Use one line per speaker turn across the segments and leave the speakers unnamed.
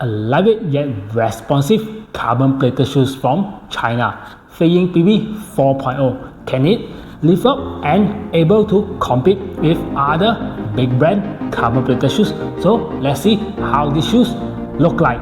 a lightweight yet responsive carbon plated shoes from China, Feiying PB 4.0. Can it live up and able to compete with other big brand carbon plated shoes? So let's see how these shoes look like.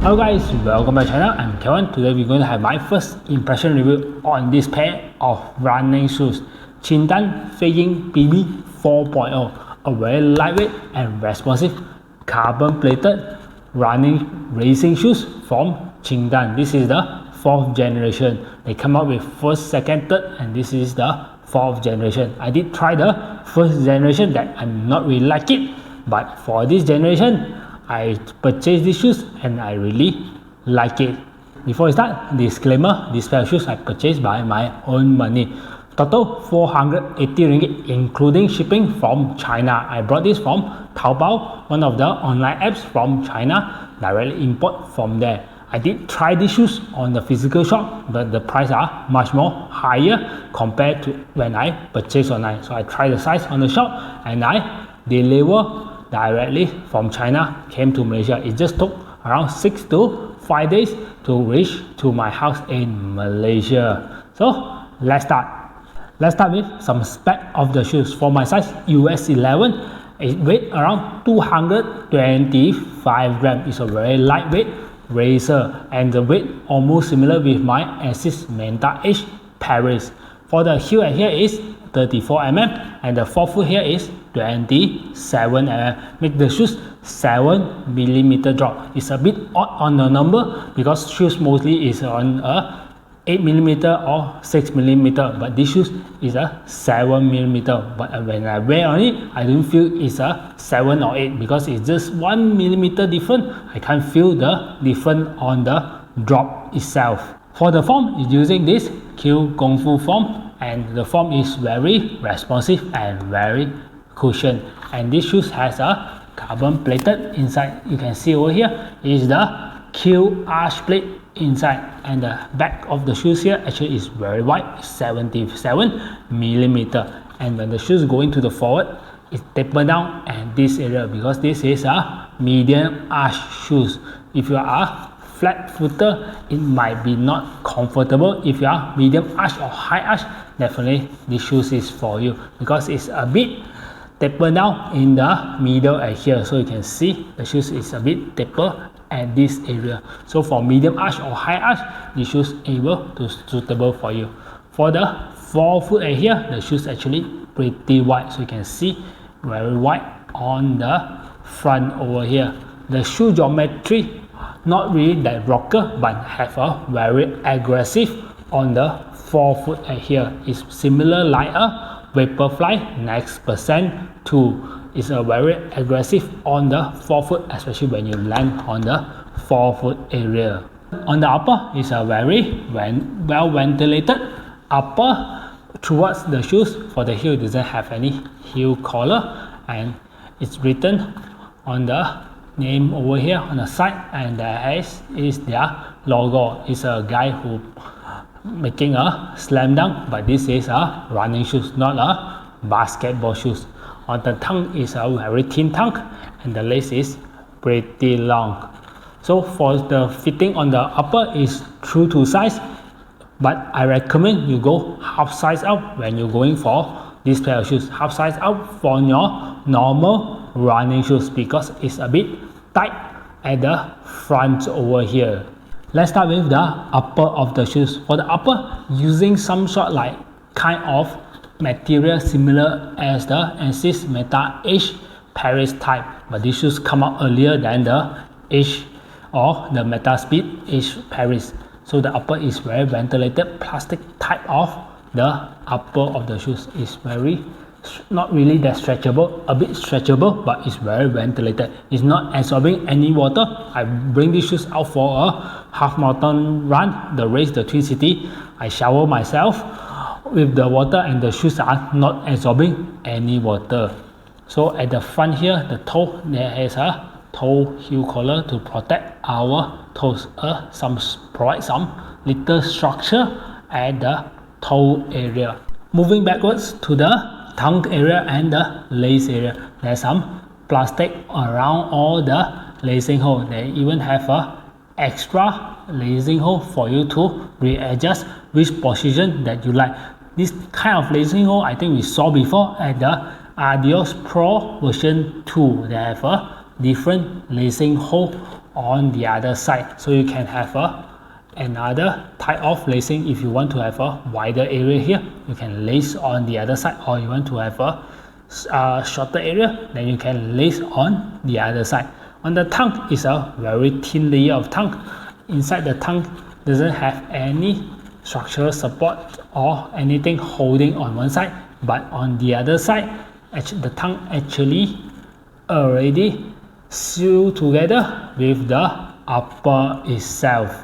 Hello guys, welcome back to my channel. I'm Qiaodan. Today we're going to have my first impression review on this pair of running shoes, Qiaodan Feiying PB 4.0, a very lightweight and responsive carbon plated running racing shoes from Qiaodan. This is the 4th generation. They come out with 1st, 2nd, 3rd, and this is the 4th generation. I did try the 1st generation that I'm not really like it, but for this generation I purchased these shoes and I really like it. Before I start, disclaimer, this pair of shoes I purchased by my own money. Total 480 ringgit including shipping from China. I brought this from Taobao, one of the online apps from China, directly import from there. I did try these shoes on the physical shop, but the price are much more higher compared to when I purchased online. So I tried the size on the shop and I deliver directly from China, came to Malaysia. It just took around 6 to 5 days to reach to my house in Malaysia. So let's start. Let's start with some spec of the shoes. For my size US 11, it weighs around 225 grams. It's a very lightweight racer and the weight almost similar with my asics Menta H Paris. For the heel here is 34 mm and the forefoot here is 27 mm. Make the shoes 7 mm drop. It's a bit odd on the number because shoes mostly is on a 8 mm or 6 mm, but this shoes is a 7 mm. But when I wear on it, I don't feel it's a 7 or 8 because it's just 1 mm different. I can't feel the difference on the drop itself. For the form, it's using this Q Kung Fu form, and the form is very responsive and very cushion. And this shoes has a carbon plated inside. You can see over here is the Q arch plate inside, and the back of the shoes here actually is very wide, 77 mm. And when the shoes going to the forward, it taper down at this area because this is a medium arch shoes. If you are flat footer, it might be not comfortable. If you are medium arch or high arch, definitely this shoes is for you because it's a bit taper down in the middle at here. So you can see the shoes is a bit taper at this area. So for medium arch or high arch, the shoes able to suitable for you. For the forefoot at here, the shoes actually pretty wide. So you can see very wide on the front over here. The shoe geometry not really that rocker, but have a very aggressive on the forefoot at here. It's similar like a Vaporfly Next Percent 2. It's a very aggressive on the forefoot, especially when you land on the forefoot area. On the upper is a very well ventilated upper towards the shoes. For the heel, it doesn't have any heel collar, and it's written on the name over here on the side, and there is their logo. It's a guy who making a slam dunk, but this is a running shoes, not a basketball shoes. On the tongue is a very thin tongue, and the lace is pretty long. So for the fitting on the upper is true to size, but I recommend you go half size up when you're going for this pair of shoes. Half size up for your normal running shoes because it's a bit tight at the front over here. Let's start with the upper of the shoes. For the upper, using some sort like kind of material similar as the Asics Meta H Paris type, but these shoes come out earlier than the H or the Meta Speed H Paris. So the upper is very ventilated plastic type of the upper of the shoes is very not really that stretchable, a bit stretchable, but it's very ventilated. It's not absorbing any water. I bring these shoes out for a half marathon run, the race, the Twin City. I shower myself with the water and the shoes are not absorbing any water. So at the front here, the toe, there is a toe heel collar to protect our toes, provide some little structure at the toe area. Moving backwards to the tongue area and the lace area, there's some plastic around all the lacing hole. They even have a extra lacing hole for you to readjust which position that you like. This kind of lacing hole I think we saw before at the adidas Pro version 2. They have a different lacing hole on the other side, so you can have another type of lacing. If you want to have a wider area here, you can lace on the other side, or you want to have a shorter area, then you can lace on the other side. On the tongue is a very thin layer of tongue. Inside the tongue doesn't have any structural support or anything holding on one side, but on the other side the tongue actually already sealed together with the upper itself,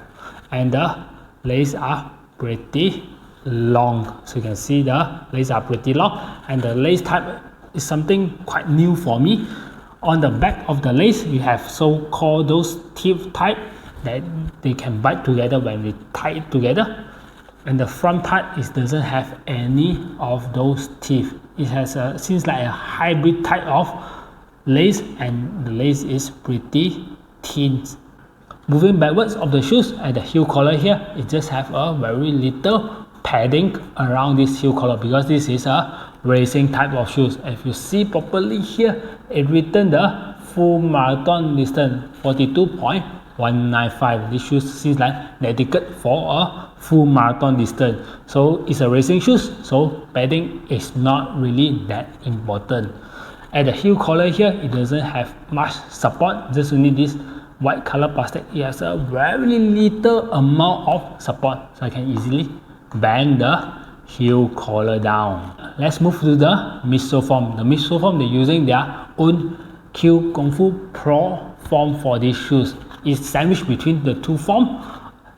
and the lace are pretty long. So you can see the lace are pretty long, and the lace type is something quite new for me. On the back of the lace we have so-called those teeth type that they can bite together when we tie it together, and the front part doesn't have any of those teeth. It has seems like a hybrid type of lace, and the lace is pretty thin. Moving backwards of the shoes, at the heel collar here, it just have a very little padding around this heel collar because this is a racing type of shoes. If you see properly here, it written the full marathon distance 42.195. This shoes seems like dedicated for a full marathon distance. So it's a racing shoes, so padding is not really that important. At the heel collar here, it doesn't have much support, just only this white color plastic. It has a very little amount of support, so I can easily bang the heel collar down. Let's move to the midsole form. The midsole form, they're using their own Q Kung Fu Pro form for these shoes. It's sandwiched between the two forms,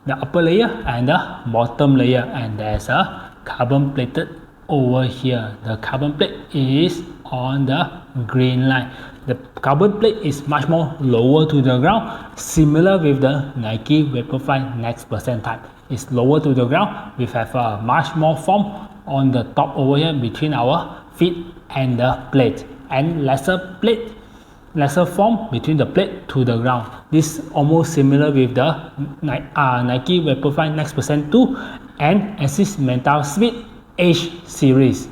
the upper layer and the bottom layer, and there's a carbon plated over here. The carbon plate is on the green line. The carbon plate is much more lower to the ground, similar with the Nike Vaporfly Next Percent type. It's lower to the ground. We have a much more form on the top over here between our feet and the plate, and lesser form between the plate to the ground. This is almost similar with the Nike Vaporfly Next Percent 2 and Asics Meta Speed H series.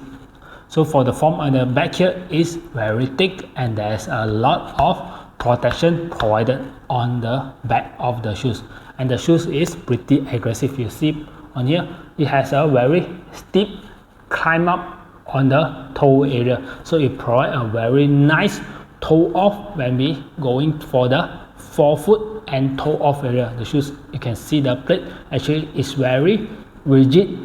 So for the form on the back here is very thick, and there's a lot of protection provided on the back of the shoes, and the shoes is pretty aggressive. You see on here, it has a very steep climb up on the toe area, so it provides a very nice toe off when we going for the forefoot and toe off area. The shoes, you can see the plate actually is very rigid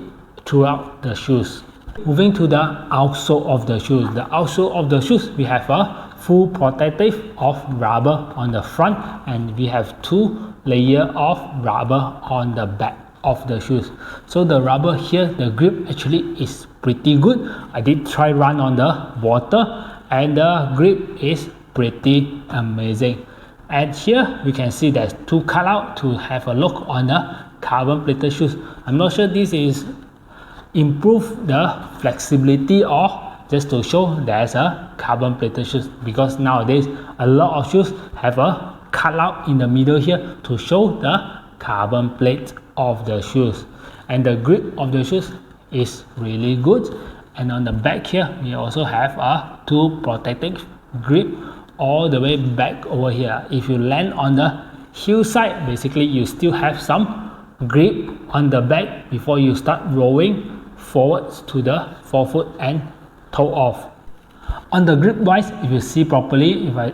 throughout the shoes. Moving to the outsole of the shoes. The outsole of the shoes, we have a full protective of rubber on the front, and we have 2 layers of rubber on the back of the shoes. So the rubber here, the grip actually is pretty good. I did try run on the water, and the grip is pretty amazing. And here we can see there's 2 cutout to have a look on the carbon plated shoes. I'm not sure this is improve the flexibility or just to show there's a carbon plated shoes, because nowadays a lot of shoes have a cutout in the middle here to show the carbon plate of the shoes, and the grip of the shoes is really good. And on the back here we also have a 2 protective grip all the way back over here. If you land on the heel side, basically you still have some grip on the back before you start rolling forwards to the forefoot and toe off. On the grip wise, if you see properly, when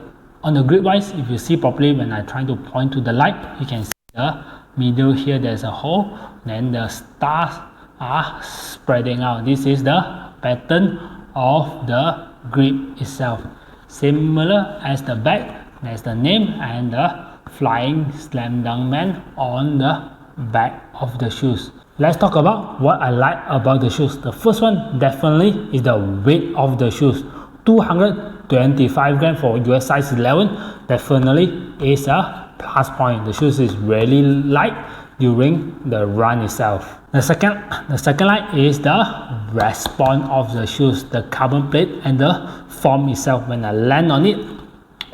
I try to point to the light, you can see the middle here there's a hole, then the stars are spreading out. This is the pattern of the grip itself. Similar as the back, there's the name and the Flying Slam Dunk Man on the back of the shoes. Let's talk about what I like about the shoes. The first one definitely is the weight of the shoes. 225 grams for US size 11 definitely is a plus point. The shoes is really light during the run itself. The second line is the response of the shoes, the carbon plate and the form itself. When I land on it,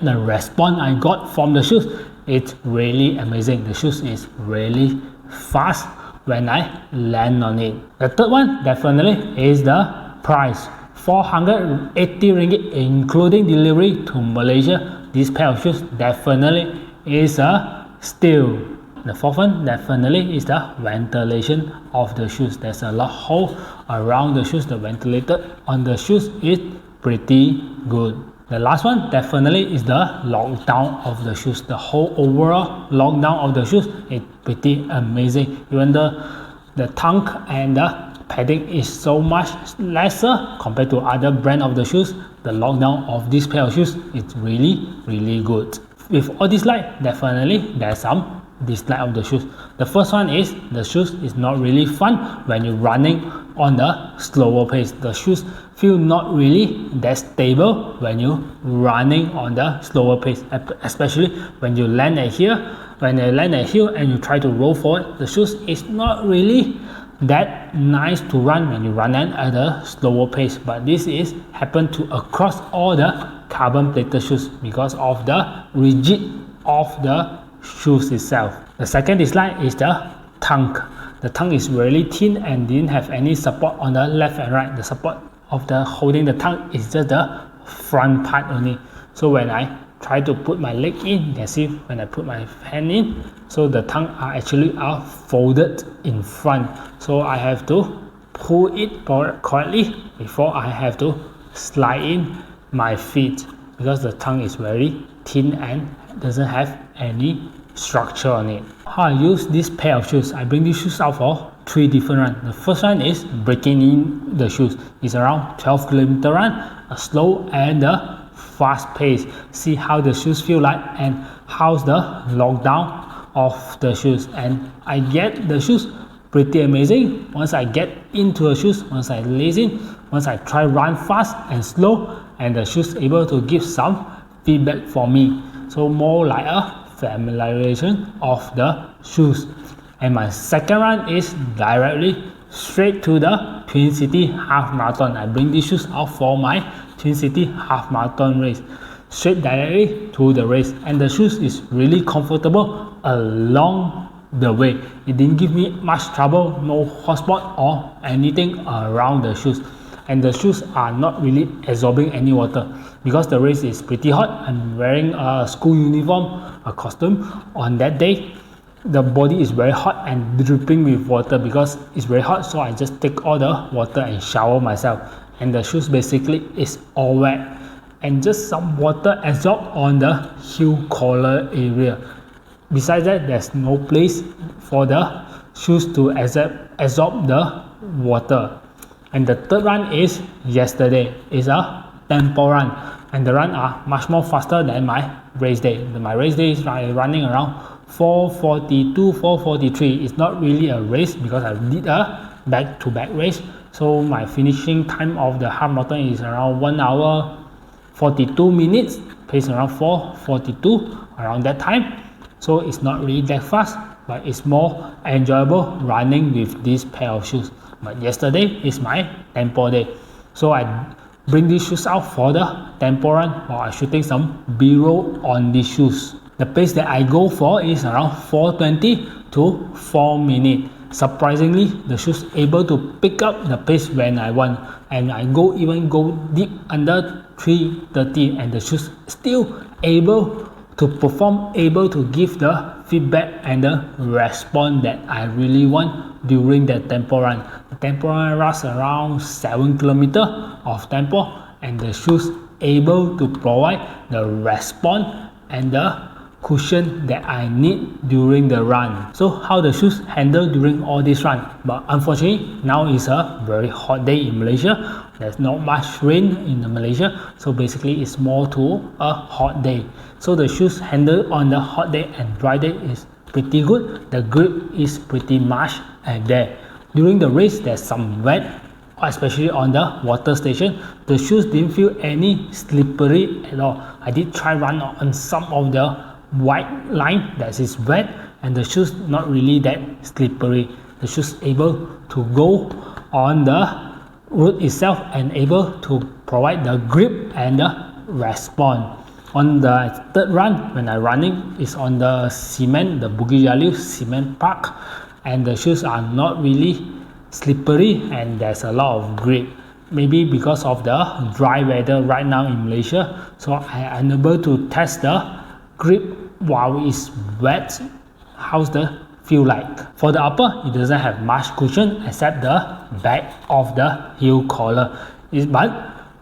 the response I got from the shoes, it's really amazing. The shoes is really fast when I land on it. The third one definitely is the price. 480 ringgit including delivery to Malaysia. This pair of shoes definitely is a steal. The fourth one definitely is the ventilation of the shoes. There's a lot of hole around the shoes. The ventilator on the shoes is pretty good. The last one definitely is the lockdown of the shoes. The whole overall lockdown of the shoes is pretty amazing. Even the tongue and the padding is so much lesser compared to other brand of the shoes. The lockdown of this pair of shoes is really good. With all this light, definitely there's some dislike of the shoes. The first one is the shoes is not really fun when you're running on the slower pace. The shoes feel not really that stable when you're running on the slower pace, especially when you land at here. When you land at here and you try to roll forward, the shoes is not really that nice to run when you run at a slower pace. But this is happen to across all the carbon plated shoes because of the rigid of the shoes itself. The second dislike is the tongue. The tongue is really thin and didn't have any support on the left and right. The support of the holding the tongue is just the front part only. So when I try to put my leg in, you can see when I put my hand in, so the tongue are actually folded in front. So I have to pull it correctly before I have to slide in my feet because the tongue is very thin and doesn't have any structure on it. How I use this pair of shoes, I bring these shoes out for 3 different runs. The first one is breaking in the shoes. It's around 12 km run, a slow and a fast pace. See how the shoes feel like and how's the lockdown of the shoes. And I get the shoes pretty amazing. Once I get into the shoes, once I lace in, once I try run fast and slow, and the shoes able to give some feedback for me. So more like a familiarization of the shoes. And my second run is directly straight to the Twin City Half Marathon. I bring these shoes out for my Twin City Half Marathon race. Straight directly to the race. And the shoes is really comfortable along the way. It didn't give me much trouble, no hotspot or anything around the shoes. And the shoes are not really absorbing any water because the race is pretty hot. I'm wearing a school uniform, a costume. On that day, the body is very hot and dripping with water because it's very hot, so I just take all the water and shower myself. And the shoes basically is all wet and just some water absorbed on the heel collar area. Besides that, there's no place for the shoes to absorb the water. And the third run is yesterday. It's a tempo run, and the run are much more faster than my race day. My race day is running around 4:42, 4:43. It's not really a race because I did a back-to-back race. So my finishing time of the half marathon is around 1 hour 42 minutes, pace around 4:42 around that time. So it's not really that fast, but it's more enjoyable running with this pair of shoes. But yesterday is my tempo day, so I bring these shoes out for the tempo run while I'm shooting some B-roll on these shoes. The pace that I go for is around 4:20 to 4 minutes. Surprisingly, the shoes able to pick up the pace when I want, and I even go deep under 3:30, and the shoes still able to perform, able to give the feedback and the response that I really want during the tempo run. The tempo run runs around 7 km of tempo, and the shoes able to provide the response and the cushion that I need during the run. So how the shoes handle during all this run? But unfortunately, now is a very hot day in Malaysia. There's not much rain in Malaysia, so basically it's more to a hot day. So the shoes handle on the hot day and dry day is pretty good. The grip is pretty much there. During the race, there's some wet, especially on the water station. The shoes didn't feel any slippery at all. I did try run on some of the white line that is wet, and the shoes not really that slippery. The shoes able to go on the route itself and able to provide the grip and the response. On the third run, when I'm running, is on the cement, the Bukit Jalil cement park, and the shoes are not really slippery and there's a lot of grip. Maybe because of the dry weather right now in Malaysia, so I am unable to test the grip while it's wet. How's the feel like? For the upper, it doesn't have much cushion except the back of the heel collar. But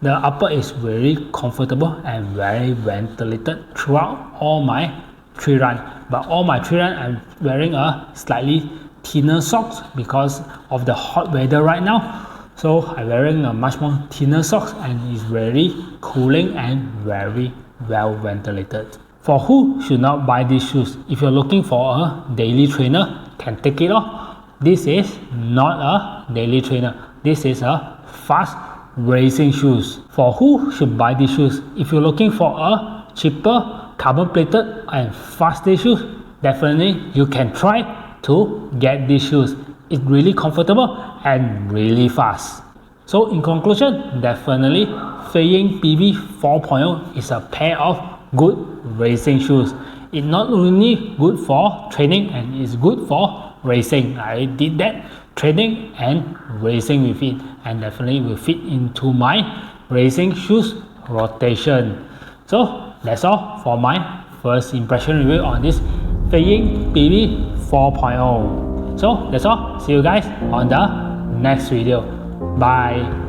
the upper is very comfortable and very ventilated throughout all my 3 run. But all my 3 run, I'm wearing a slightly thinner socks because of the hot weather right now. So I'm wearing a much more thinner socks, and it's very cooling and very well ventilated. For who should not buy these shoes? If you're looking for a daily trainer, can take it off. This is not a daily trainer. This is a fast racing shoes. For who should buy these shoes? If you're looking for a cheaper carbon plated and fast day shoes, definitely you can try to get these shoes. It's really comfortable and really fast. So in conclusion, definitely Feiying PB 4.0 is a pair of good racing shoes. It's not only good for training, and it's good for racing. I did that training and racing with it, and definitely will fit into my racing shoes rotation. So that's all for my first impression review on this Feiying PB 4.0. So that's all. See you guys on the next video. Bye.